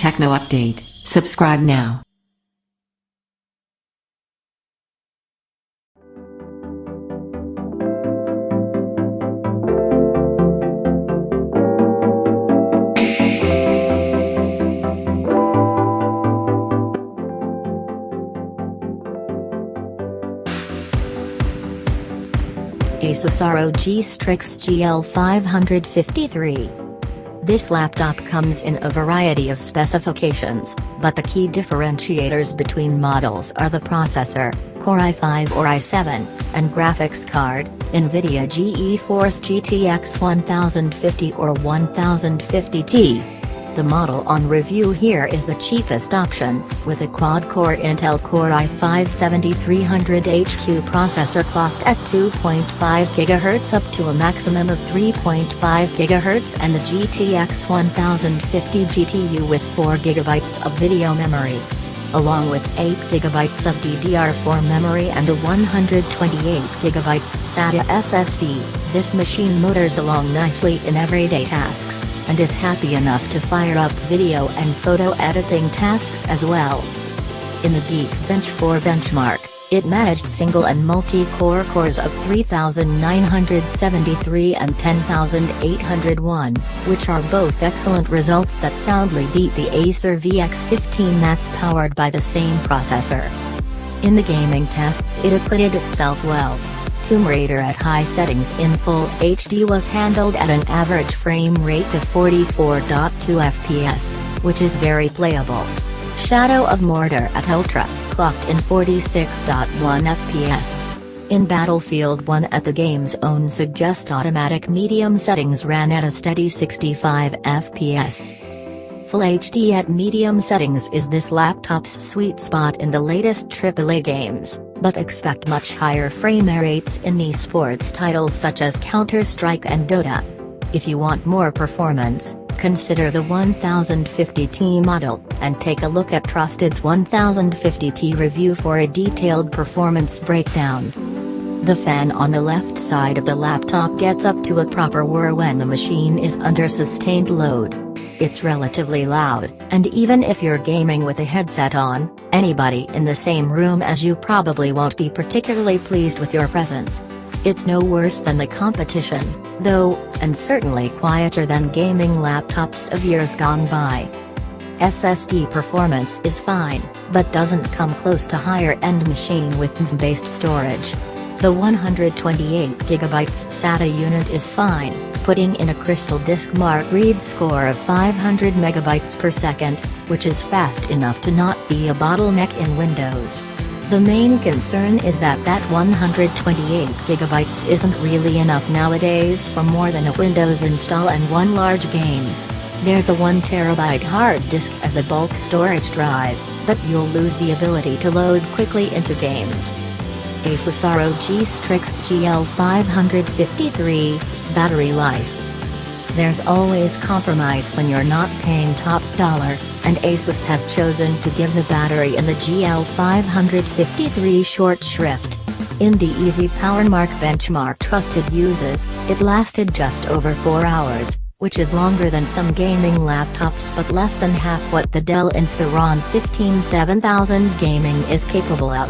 Techno update. Subscribe now. ASUS ROG STRIX GL553. This laptop comes in a variety of specifications, but the key differentiators between models are the processor, Core i5 or i7, and graphics card, NVIDIA GeForce GTX 1050 or 1050 Ti. The model on review here is the cheapest option, with a quad-core Intel Core i5-7300HQ processor clocked at 2.5 GHz up to a maximum of 3.5 GHz and the GTX 1050 GPU with 4 GB of video memory. Along with 8 GB of DDR4 memory and a 128 GB SATA SSD, this machine motors along nicely in everyday tasks, and is happy enough to fire up video and photo editing tasks as well. In the Geekbench 4 benchmark, it managed single and multi-core cores of 3973 and 10801, which are both excellent results that soundly beat the Acer VX15 that's powered by the same processor. In the gaming tests it acquitted itself well. Tomb Raider at high settings in full HD was handled at an average frame rate of 44.2 FPS, which is very playable. Shadow of Mordor at Ultra, clocked in 46.1 FPS. In Battlefield 1 at the game's own suggest automatic medium settings ran at a steady 65 FPS. Full HD at medium settings is this laptop's sweet spot in the latest AAA games, but expect much higher frame rates in esports titles such as Counter-Strike and Dota. If you want more performance, consider the 1050 model, and take a look at Trusted's 1050 review for a detailed performance breakdown. The fan on the left side of the laptop gets up to a proper whir when the machine is under sustained load. It's relatively loud, and even if you're gaming with a headset on, anybody in the same room as you probably won't be particularly pleased with your presence. It's no worse than the competition, though, and certainly quieter than gaming laptops of years gone by. SSD performance is fine, but doesn't come close to higher-end machine with M-based storage. The 128 GB SATA unit is fine, putting in a Crystal Disk Mark read score of 500 MB per second, which is fast enough to not be a bottleneck in Windows. The main concern is that 128 GB isn't really enough nowadays for more than a Windows install and one large game. There's a 1 TB hard disk as a bulk storage drive, but you'll lose the ability to load quickly into games. ASUS ROG STRIX GL553, Battery Life. There's always compromise when you're not paying top dollar, and ASUS has chosen to give the battery in the GL553 short shrift. In the Easy Power Mark benchmark Trusted uses, it lasted just over 4 hours, which is longer than some gaming laptops but less than half what the Dell Inspiron 15 7000 gaming is capable of.